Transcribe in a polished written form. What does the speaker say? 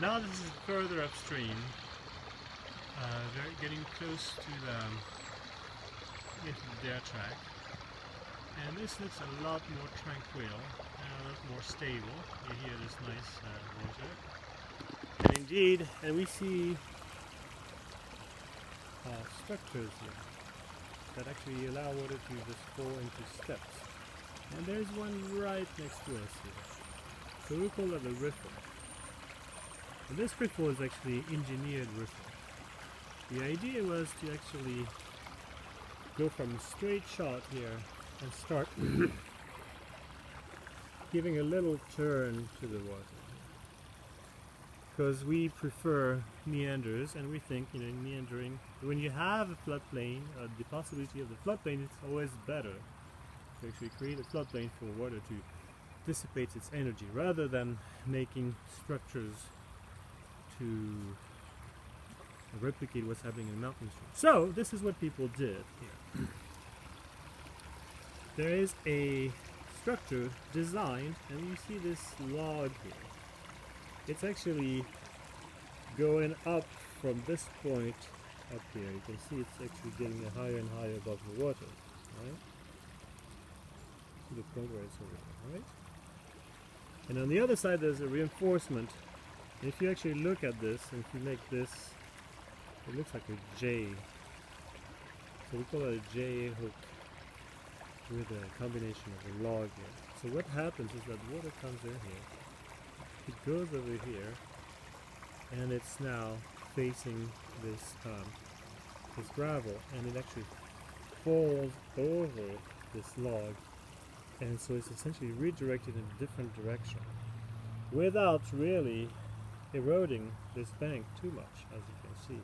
Now this is further upstream. They're getting close to the dare track. And this looks a lot more tranquil and a lot more stable. You hear this nice water. And indeed, and we see structures here that actually allow water to just fall into steps. And there's one right next to us here. So we call that a riffle. And this riffle is actually engineered riffle. The idea was to actually go from a straight shot here and start giving a little turn to the water, because we prefer meanders, and we think, meandering, when you have a floodplain, the possibility of the floodplain, it's always better to actually create a floodplain for water to dissipate its energy rather than making structures to replicate what's happening in mountain streams. So this is what people did here. There is a structure designed, and you see this log here. It's actually going up from this point up here. You can see it's actually getting higher and higher above the water, right? To the point where it's over there, right? And on the other side there's a reinforcement. And if you actually look at this, and if you make this, it looks like a J. So we call it a J hook, with a combination of a log here. So what happens is that water comes in here, it goes over here, and it's now facing this gravel, and it actually falls over this log, and so it's essentially redirected in a different direction without really eroding this bank too much, as you can see.